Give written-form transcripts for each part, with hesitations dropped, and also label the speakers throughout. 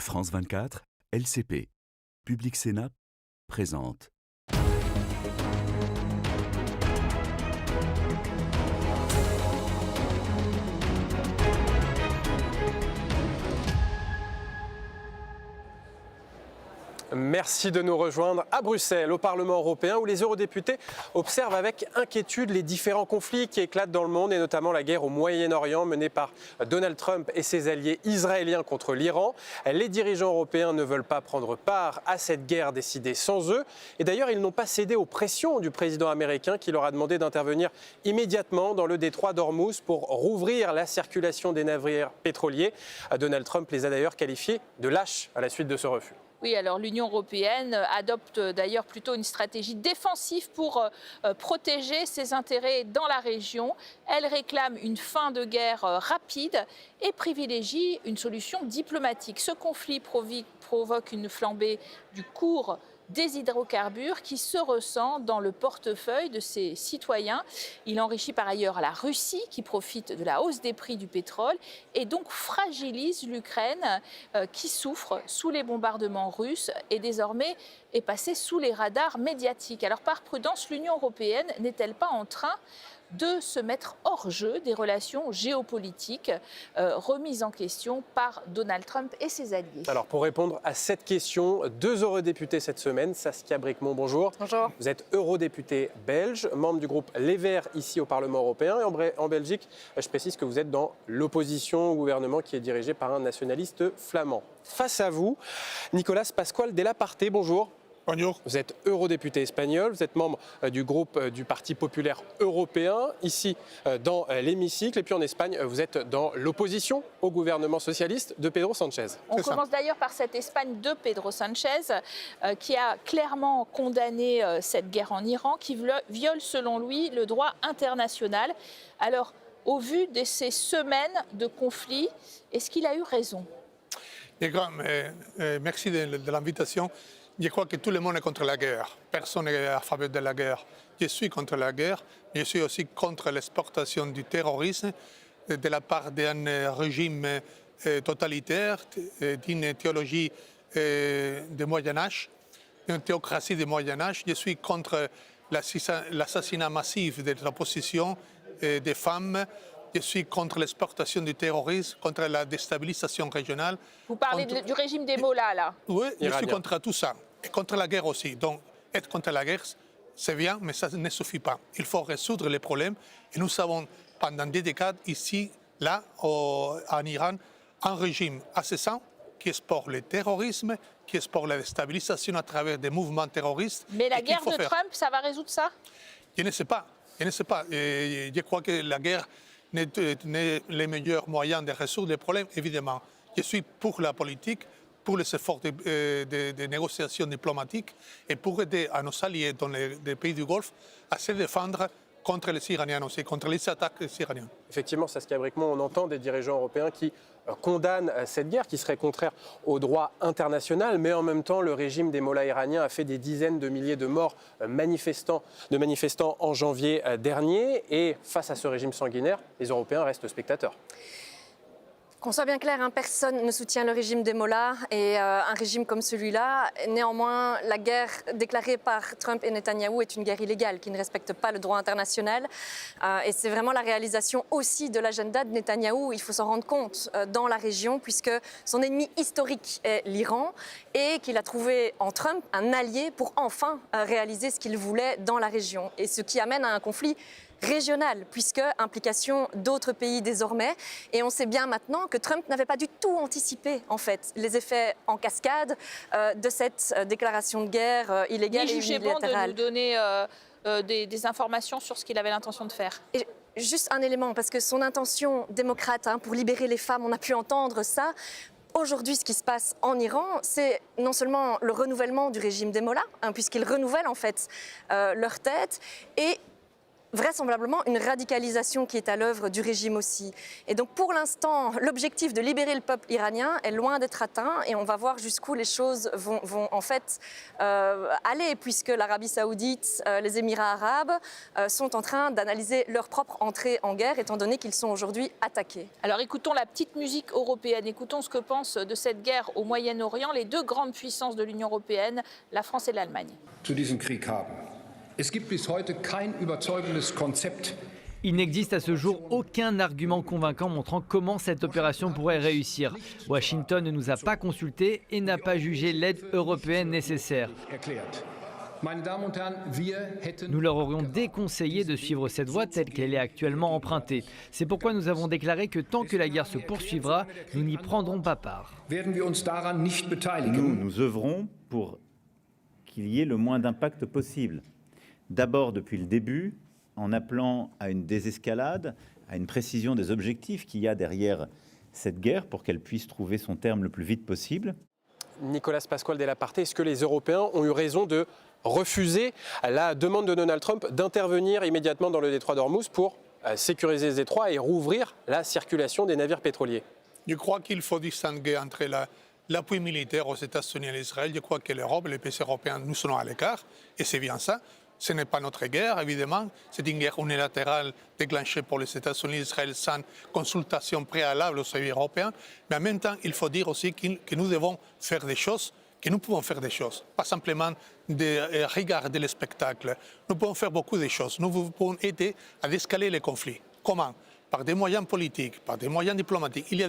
Speaker 1: France 24, LCP, Public Sénat présente.
Speaker 2: Merci de nous rejoindre à Bruxelles, au Parlement européen, où les eurodéputés observent avec inquiétude les différents conflits qui éclatent dans le monde, et notamment la guerre au Moyen-Orient menée par Donald Trump et ses alliés israéliens contre l'Iran. Les dirigeants européens ne veulent pas prendre part à cette guerre décidée sans eux. Et d'ailleurs, ils n'ont pas cédé aux pressions du président américain qui leur a demandé d'intervenir immédiatement dans le détroit d'Ormuz pour rouvrir la circulation des navires pétroliers. Donald Trump les a d'ailleurs qualifiés de lâches à la suite de ce refus.
Speaker 3: Oui, alors l'Union européenne adopte d'ailleurs plutôt une stratégie défensive pour protéger ses intérêts dans la région. Elle réclame une fin de guerre rapide et privilégie une solution diplomatique. Ce conflit provoque une flambée du cours des hydrocarbures qui se ressent dans le portefeuille de ses citoyens. Il enrichit par ailleurs la Russie qui profite de la hausse des prix du pétrole et donc fragilise l'Ukraine qui souffre sous les bombardements russes et désormais est passée sous les radars médiatiques. Alors par prudence, l'Union européenne n'est-elle pas en train de se mettre hors jeu des relations géopolitiques remises en question par Donald Trump et ses alliés?
Speaker 2: Alors pour répondre à cette question, deux eurodéputés cette semaine. Saskia Brikmont, bonjour.
Speaker 3: Bonjour.
Speaker 2: Vous êtes eurodéputée belge, membre du groupe Les Verts ici au Parlement européen. Et en Belgique, je précise que vous êtes dans l'opposition au gouvernement qui est dirigé par un nationaliste flamand. Face à vous, Nicolas Pascual Della Parte, bonjour.
Speaker 4: Bonjour.
Speaker 2: Vous êtes eurodéputé espagnol, vous êtes membre du groupe du Parti populaire européen, ici dans l'hémicycle. Et puis en Espagne, vous êtes dans l'opposition au gouvernement socialiste de Pedro Sánchez.
Speaker 3: On commence d'ailleurs par cette Espagne de Pedro Sánchez qui a clairement condamné cette guerre en Iran qui viole selon lui le droit international. Alors, au vu de ces semaines de conflit, est-ce qu'il a eu raison?
Speaker 4: Merci de l'invitation. Je crois que tout le monde est contre la guerre. Personne n'est en faveur de la guerre. Je suis contre la guerre, mais je suis aussi contre l'exportation du terrorisme de la part d'un régime totalitaire, d'une théologie du Moyen-Âge, d'une théocratie du Moyen-Âge. Je suis contre l'assassinat massif de l'opposition des femmes. Je suis contre l'exportation du terrorisme, contre la déstabilisation régionale.
Speaker 3: Vous parlez du régime des Mollahs, là?
Speaker 4: Oui, je suis contre tout ça. Et contre la guerre aussi. Donc, être contre la guerre, c'est bien, mais ça ne suffit pas. Il faut résoudre les problèmes. Et nous avons, pendant des décades, ici, là, en Iran, un régime assassin qui exporte le terrorisme, qui exporte la déstabilisation à travers des mouvements terroristes.
Speaker 3: Mais la guerre de Trump, ça va résoudre ça?
Speaker 4: Je ne sais pas. Je ne sais pas. Et je crois que la guerre n'est le meilleur moyen de résoudre les problèmes, évidemment. Je suis pour la politique, pour les efforts de négociations diplomatiques et pour aider à nos alliés dans les pays du Golfe à se défendre contre les Iraniens aussi, contre les attaques des Iraniens.
Speaker 2: Effectivement, Saskia Brikmont, on entend des dirigeants européens qui condamnent cette guerre qui serait contraire au droit international, mais en même temps, le régime des mollahs iraniens a fait des dizaines de milliers de morts de manifestants en janvier dernier. Et face à ce régime sanguinaire, les Européens restent spectateurs.
Speaker 5: Qu'on soit bien clair, personne ne soutient le régime des mollahs et un régime comme celui-là. Néanmoins, la guerre déclarée par Trump et Netanyahou est une guerre illégale qui ne respecte pas le droit international. Et c'est vraiment la réalisation aussi de l'agenda de Netanyahou. Il faut s'en rendre compte dans la région puisque son ennemi historique est l'Iran et qu'il a trouvé en Trump un allié pour enfin réaliser ce qu'il voulait dans la région. Et ce qui amène à un conflit régional, puisque implication d'autres pays désormais. Et on sait bien maintenant que Trump n'avait pas du tout anticipé, en fait, les effets en cascade de cette déclaration de guerre illégale et unilatérale.
Speaker 3: Bon de nous donner des informations sur ce qu'il avait l'intention de faire.
Speaker 5: Et juste un élément, parce que son intention démocrate pour libérer les femmes, on a pu entendre ça. Aujourd'hui, ce qui se passe en Iran, c'est non seulement le renouvellement du régime des mollahs, puisqu'ils renouvellent en fait leur tête, et vraisemblablement une radicalisation qui est à l'œuvre du régime aussi. Et donc pour l'instant, l'objectif de libérer le peuple iranien est loin d'être atteint et on va voir jusqu'où les choses vont en fait aller, puisque l'Arabie saoudite, les Émirats arabes sont en train d'analyser leur propre entrée en guerre, étant donné qu'ils sont aujourd'hui attaqués.
Speaker 3: Alors écoutons la petite musique européenne, écoutons ce que pensent de cette guerre au Moyen-Orient les deux grandes puissances de l'Union européenne, la France et l'Allemagne.
Speaker 6: Zu diesem Krieg haben. Es gibt bis heute kein überzeugendes Konzept.
Speaker 7: Il n'existe à ce jour aucun argument convaincant montrant comment cette opération pourrait réussir. Washington ne nous a pas consultés et n'a pas jugé l'aide européenne nécessaire. Nous leur aurions déconseillé de suivre cette voie telle qu'elle est actuellement empruntée. C'est pourquoi nous avons déclaré que tant que la guerre se poursuivra, nous n'y prendrons pas part.
Speaker 8: Nous œuvrons pour qu'il y ait le moins d'impact possible. D'abord depuis le début, en appelant à une désescalade, à une précision des objectifs qu'il y a derrière cette guerre pour qu'elle puisse trouver son terme le plus vite possible.
Speaker 2: Nicolas Pasquale Della Parte, est-ce que les Européens ont eu raison de refuser la demande de Donald Trump d'intervenir immédiatement dans le détroit d'Ormuz pour sécuriser ce détroit et rouvrir la circulation des navires pétroliers?
Speaker 4: Je crois qu'il faut distinguer entre l'appui militaire aux États-Unis et à Israël. Je crois que l'Europe, les pays européens, nous sommes à l'écart, et c'est bien ça. Ce n'est pas notre guerre, évidemment. C'est une guerre unilatérale déclenchée par les États-Unis et Israël sans consultation préalable aux pays européens. Mais en même temps, il faut dire aussi que nous devons faire des choses, que nous pouvons faire des choses. Pas simplement de regarder le spectacle. Nous pouvons faire beaucoup de choses. Nous pouvons aider à escalader les conflits. Comment? Par des moyens politiques, par des moyens diplomatiques. Il y a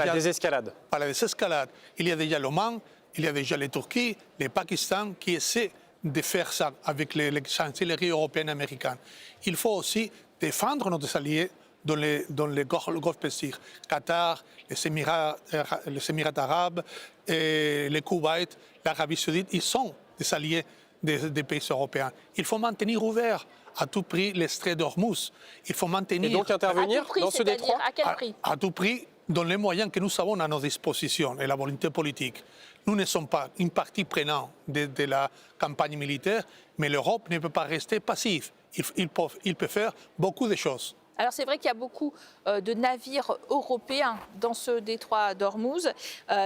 Speaker 2: la désescalade.
Speaker 4: Par la désescalade. Il y a déjà l'Oman, il y a déjà les Turquie, les Pakistan qui essaient de faire ça avec les chancelleries européennes et américaines. Il faut aussi défendre nos alliés dans le Golfe Persique. Qatar, les Émirats arabes, et le Koweït, l'Arabie saoudite, ils sont des alliés des pays européens. Il faut maintenir ouvert à tout prix les straits d'Ormuz. Il faut maintenir...
Speaker 2: Et donc intervenir dans ce détroit?
Speaker 3: À quel prix?
Speaker 4: À tout prix, dans les moyens que nous avons à notre disposition et la volonté politique. Nous ne sommes pas une partie prenante de la campagne militaire, mais l'Europe ne peut pas rester passive. Il peut faire beaucoup de choses.
Speaker 3: Alors c'est vrai qu'il y a beaucoup de navires européens dans ce détroit d'Ormuz.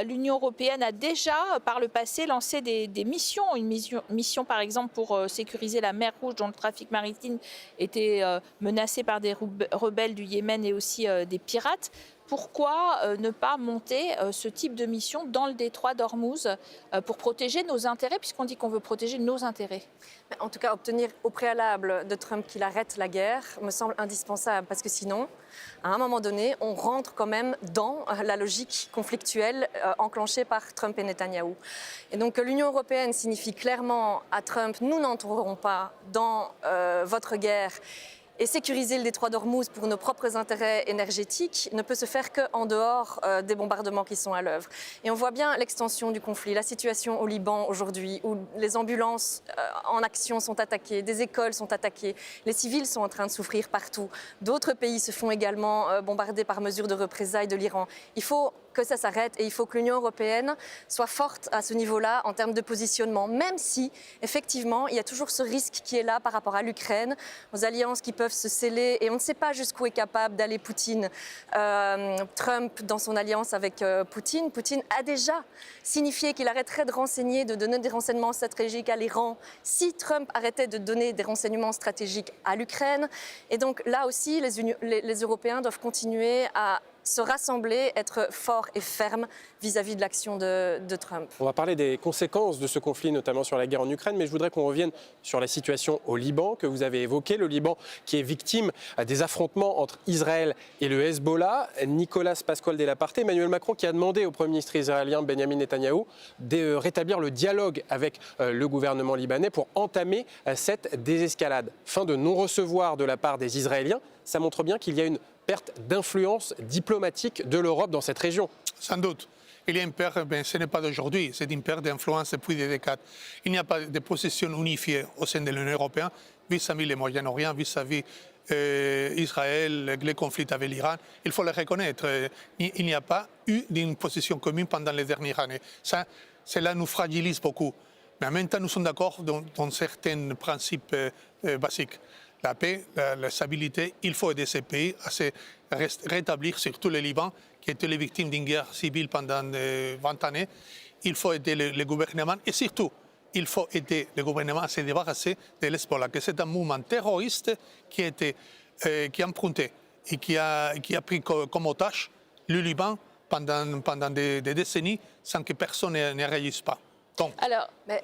Speaker 3: L'Union européenne a déjà par le passé lancé des missions, une mission par exemple pour sécuriser la mer Rouge dont le trafic maritime était menacé par des rebelles du Yémen et aussi des pirates. Pourquoi ne pas monter ce type de mission dans le détroit d'Ormuz pour protéger nos intérêts, puisqu'on dit qu'on veut protéger nos intérêts?
Speaker 5: En tout cas, obtenir au préalable de Trump qu'il arrête la guerre me semble indispensable, parce que sinon, à un moment donné, on rentre quand même dans la logique conflictuelle enclenchée par Trump et Netanyahou. Et donc l'Union européenne signifie clairement à Trump, nous n'entrerons pas dans votre guerre. Et sécuriser le détroit d'Ormuz pour nos propres intérêts énergétiques ne peut se faire qu'en dehors des bombardements qui sont à l'œuvre. Et on voit bien l'extension du conflit, la situation au Liban aujourd'hui, où les ambulances en action sont attaquées, des écoles sont attaquées, les civils sont en train de souffrir partout. D'autres pays se font également bombarder par mesure de représailles de l'Iran. Il faut que ça s'arrête et il faut que l'Union européenne soit forte à ce niveau-là en termes de positionnement, même si, effectivement, il y a toujours ce risque qui est là par rapport à l'Ukraine, aux alliances qui peuvent se sceller et on ne sait pas jusqu'où est capable d'aller Poutine. Trump, dans son alliance avec Poutine a déjà signifié qu'il arrêterait de renseigner, de donner des renseignements stratégiques à l'Iran si Trump arrêtait de donner des renseignements stratégiques à l'Ukraine. Et donc là aussi, les Européens doivent continuer à se rassembler, être forts et fermes vis-à-vis de l'action de Trump.
Speaker 2: On va parler des conséquences de ce conflit, notamment sur la guerre en Ukraine, mais je voudrais qu'on revienne sur la situation au Liban que vous avez évoquée. Le Liban qui est victime des affrontements entre Israël et le Hezbollah. Nicolas Pasquale Della Parte, Emmanuel Macron qui a demandé au Premier ministre israélien Benjamin Netanyahou de rétablir le dialogue avec le gouvernement libanais pour entamer cette désescalade. Fin de non-recevoir de la part des Israéliens, ça montre bien qu'il y a une perte d'influence diplomatique de l'Europe dans cette région.
Speaker 4: Sans doute. Il y a une perte, mais ce n'est pas d'aujourd'hui, c'est une perte d'influence depuis des décades. Il n'y a pas de position unifiée au sein de l'Union européenne vis-à-vis le Moyen-Orient, vis-à-vis Israël, les conflits avec l'Iran. Il faut le reconnaître. Il n'y a pas eu d'une position commune pendant les dernières années. Cela nous fragilise beaucoup. Mais en même temps, nous sommes d'accord dans certains principes basiques. la paix, la stabilité. Il faut aider ces pays à se rétablir, surtout le Liban, qui était les victimes d'une guerre civile pendant 20 années. Il faut aider le gouvernement et surtout, il faut aider le gouvernement à se débarrasser de l'Hezbollah, que c'est un mouvement terroriste qui a emprunté et qui a pris comme otage le Liban pendant des décennies sans que personne ne réagisse pas. Donc,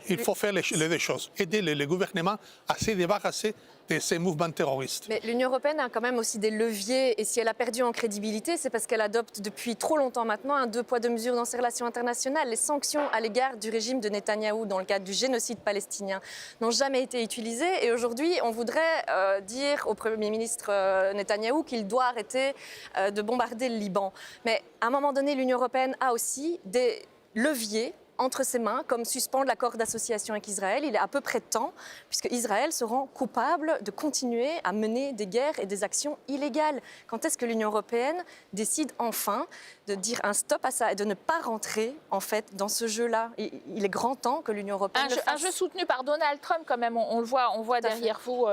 Speaker 4: il faut faire les deux choses, aider le gouvernement à se débarrasser de ces mouvements terroristes.
Speaker 5: Mais l'Union européenne a quand même aussi des leviers, et si elle a perdu en crédibilité, c'est parce qu'elle adopte depuis trop longtemps maintenant un deux poids deux mesures dans ses relations internationales. Les sanctions à l'égard du régime de Netanyahou dans le cadre du génocide palestinien n'ont jamais été utilisées, et aujourd'hui on voudrait dire au Premier ministre Netanyahou qu'il doit arrêter de bombarder le Liban. Mais à un moment donné, l'Union européenne a aussi des leviers entre ses mains, comme suspendre l'accord d'association avec Israël. Il est à peu près temps, puisque Israël se rend coupable de continuer à mener des guerres et des actions illégales. Quand est-ce que l'Union européenne décide enfin de dire un stop à ça et de ne pas rentrer en fait dans ce jeu-là? Il est grand temps que l'Union européenne le fasse.
Speaker 3: Un jeu soutenu par Donald Trump quand même, on le voit derrière vous.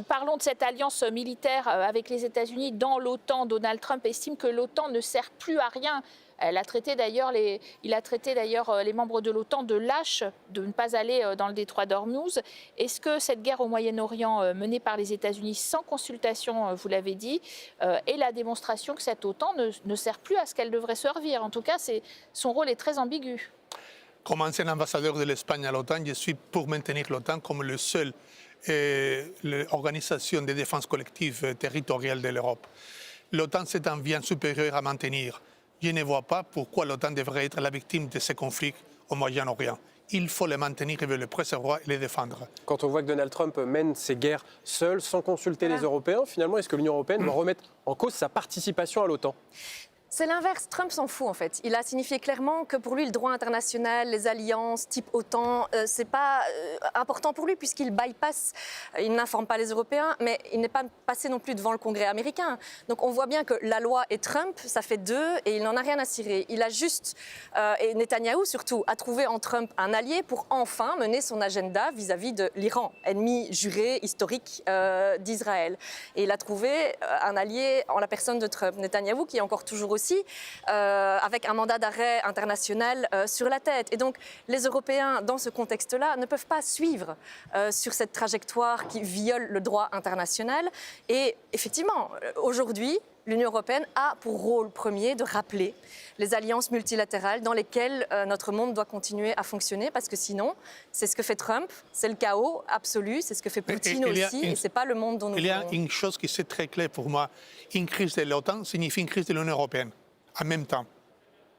Speaker 3: Parlons de cette alliance militaire avec les États-Unis dans l'OTAN. Donald Trump estime que l'OTAN ne sert plus à rien. Il a traité d'ailleurs les membres de l'OTAN de lâches, de ne pas aller dans le détroit d'Ormuz. Est-ce que cette guerre au Moyen-Orient menée par les États-Unis sans consultation, vous l'avez dit, est la démonstration que cette OTAN ne sert plus à ce qu'elle devrait servir? En tout cas, son rôle est très ambigu.
Speaker 4: Comme ancien ambassadeur de l'Espagne à l'OTAN, je suis pour maintenir l'OTAN comme le seul organisation de défense collective territoriale de l'Europe. L'OTAN, c'est un bien supérieur à maintenir. Je ne vois pas pourquoi l'OTAN devrait être la victime de ces conflits au Moyen-Orient. Il faut les maintenir, il veut les préserver et les défendre.
Speaker 2: Quand on voit que Donald Trump mène ces guerres seul, sans consulter les Européens, finalement, est-ce que l'Union européenne doit remettre en cause sa participation à l'OTAN?
Speaker 5: C'est l'inverse. Trump s'en fout en fait. Il a signifié clairement que pour lui le droit international, les alliances type OTAN, c'est pas important pour lui puisqu'il bypasse, il n'informe pas les Européens, mais il n'est pas passé non plus devant le Congrès américain. Donc on voit bien que la loi et Trump, ça fait deux et il n'en a rien à cirer. Il a juste, et Netanyahou surtout, a trouvé en Trump un allié pour enfin mener son agenda vis-à-vis de l'Iran, ennemi juré, historique d'Israël. Et il a trouvé un allié en la personne de Trump. Netanyahou qui est encore toujours aussi avec un mandat d'arrêt international sur la tête. Et donc, les Européens, dans ce contexte-là, ne peuvent pas suivre sur cette trajectoire qui viole le droit international. Et effectivement, aujourd'hui, l'Union européenne a pour rôle premier de rappeler les alliances multilatérales dans lesquelles notre monde doit continuer à fonctionner, parce que sinon, c'est ce que fait Trump, c'est le chaos absolu, c'est ce que fait Poutine aussi, et ce n'est pas le monde dont nous voulons.
Speaker 4: Il y a une chose qui est très claire pour moi. Une crise de l'OTAN signifie une crise de l'Union européenne. En même temps,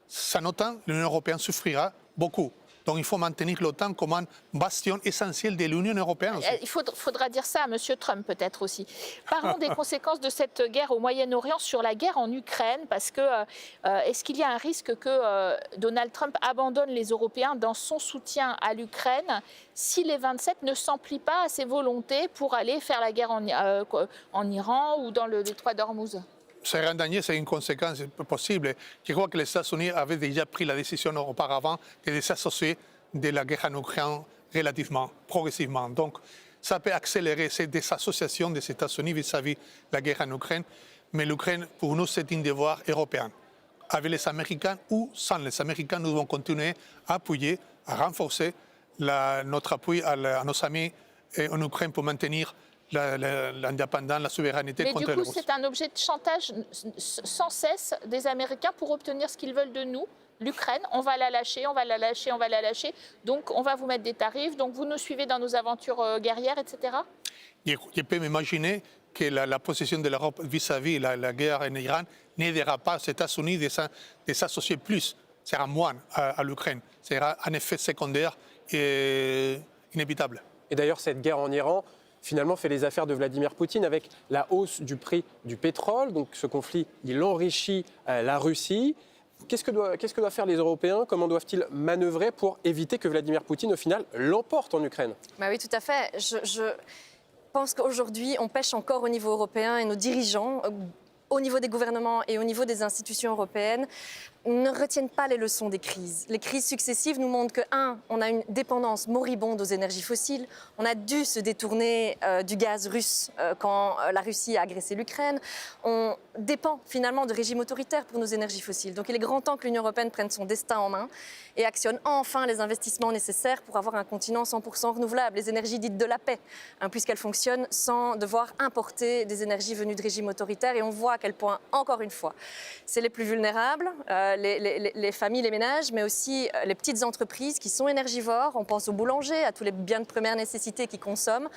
Speaker 4: sans l'OTAN, l'Union européenne souffrira beaucoup. Donc il faut maintenir l'OTAN comme un bastion essentiel de l'Union européenne aussi.
Speaker 3: Il faudra dire ça à M. Trump peut-être aussi. Parlons des conséquences de cette guerre au Moyen-Orient sur la guerre en Ukraine, parce que est-ce qu'il y a un risque que Donald Trump abandonne les Européens dans son soutien à l'Ukraine si les 27 ne s'emplient pas à ses volontés pour aller faire la guerre en Iran ou dans le détroit d'Ormuz?
Speaker 4: C'est un danger, c'est une conséquence possible. Je crois que les États-Unis avaient déjà pris la décision auparavant de s'associer de la guerre en Ukraine relativement, progressivement. Donc, ça peut accélérer cette désassociation des États-Unis vis-à-vis de la guerre en Ukraine. Mais l'Ukraine, pour nous, c'est un devoir européen. Avec les Américains ou sans les Américains, nous devons continuer à appuyer, à renforcer notre appui à nos amis en Ukraine pour maintenir l'indépendance, la souveraineté contre la Russie.
Speaker 3: Mais du coup, c'est un objet de chantage sans cesse des Américains pour obtenir ce qu'ils veulent de nous. L'Ukraine, on va la lâcher, on va la lâcher, on va la lâcher. Donc, on va vous mettre des tarifs. Donc, vous nous suivez dans nos aventures guerrières, etc.
Speaker 4: Je peux m'imaginer que la position de l'Europe vis-à-vis de la guerre en Iran n'aidera pas les États-Unis de s'associer plus. Ce sera moins à l'Ukraine. Ce sera un effet secondaire et inévitable.
Speaker 2: Et d'ailleurs, cette guerre en Iran, finalement, fait les affaires de Vladimir Poutine avec la hausse du prix du pétrole. Donc ce conflit, il enrichit la Russie. Qu'est-ce que doivent faire les Européens? Comment doivent-ils manœuvrer pour éviter que Vladimir Poutine, au final, l'emporte en Ukraine?
Speaker 5: Bah oui, tout à fait. Je pense qu'aujourd'hui, on pêche encore au niveau européen et nos dirigeants, au niveau des gouvernements et au niveau des institutions européennes, ne retiennent pas les leçons des crises. Les crises successives nous montrent que, on a une dépendance moribonde aux énergies fossiles. On a dû se détourner du gaz russe quand la Russie a agressé l'Ukraine. On dépend finalement de régimes autoritaires pour nos énergies fossiles. Donc il est grand temps que l'Union européenne prenne son destin en main et actionne enfin les investissements nécessaires pour avoir un continent 100% renouvelable, les énergies dites de la paix, puisqu'elles fonctionnent sans devoir importer des énergies venues de régimes autoritaires. Et on voit à quel point, encore une fois, c'est les plus vulnérables, les familles, les ménages, mais aussi les petites entreprises qui sont énergivores. On pense aux boulangers, à tous les biens de première nécessité qui consomment,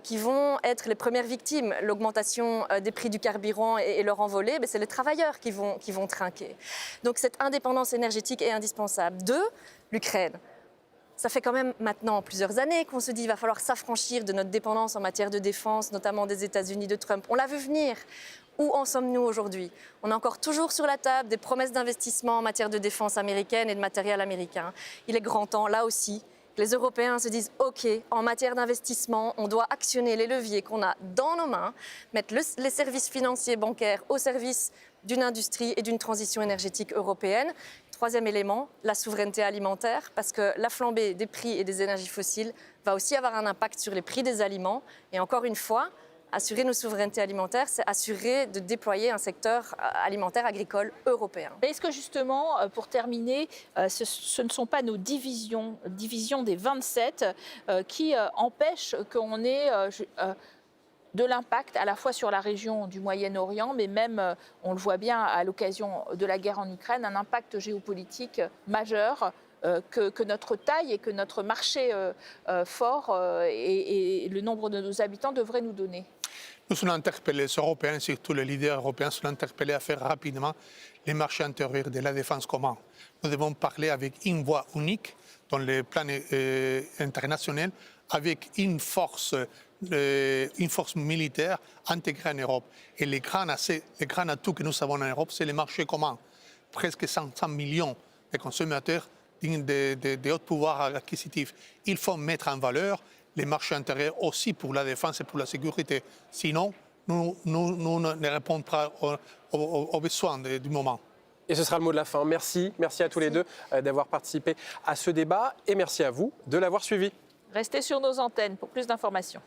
Speaker 5: qui vont être les premières victimes. L'augmentation des prix du carburant et leur envolée, c'est les travailleurs qui vont trinquer. Donc cette indépendance énergétique est indispensable. 2, l'Ukraine. Ça fait quand même maintenant plusieurs années qu'on se dit qu'il va falloir s'affranchir de notre dépendance en matière de défense, notamment des États-Unis de Trump. On l'a vu venir. Où en sommes-nous aujourd'hui? On a encore toujours sur la table des promesses d'investissement en matière de défense américaine et de matériel américain. Il est grand temps, là aussi, que les Européens se disent « OK, en matière d'investissement, on doit actionner les leviers qu'on a dans nos mains, mettre les services financiers bancaires au service d'une industrie et d'une transition énergétique européenne. » Troisième élément, la souveraineté alimentaire, parce que la flambée des prix et des énergies fossiles va aussi avoir un impact sur les prix des aliments. Et encore une fois, assurer nos souverainetés alimentaires, c'est assurer de déployer un secteur alimentaire agricole européen.
Speaker 3: Est-ce que justement, pour terminer, ce ne sont pas nos divisions des 27 qui empêchent qu'on ait de l'impact à la fois sur la région du Moyen-Orient, mais même, on le voit bien à l'occasion de la guerre en Ukraine, un impact géopolitique majeur que notre taille et que notre marché fort et le nombre de nos habitants devraient nous donner?
Speaker 4: Nous sommes interpellés, les Européens, surtout les leaders européens, sont interpellés à faire rapidement les marchés intérieurs de la défense commune. Nous devons parler avec une voix unique dans le plan international, avec une force militaire intégrée en Europe. Et les grands atouts que nous avons en Europe, c'est les marchés communs. Presque 500 millions de consommateurs de haut pouvoir acquisitif. Il faut mettre en valeur les marchés intérieurs aussi pour la défense et pour la sécurité. Sinon, nous ne répondons pas aux besoins du moment.
Speaker 2: Et ce sera le mot de la fin. Merci à tous les deux d'avoir participé à ce débat et merci à vous de l'avoir suivi.
Speaker 3: Restez sur nos antennes pour plus d'informations.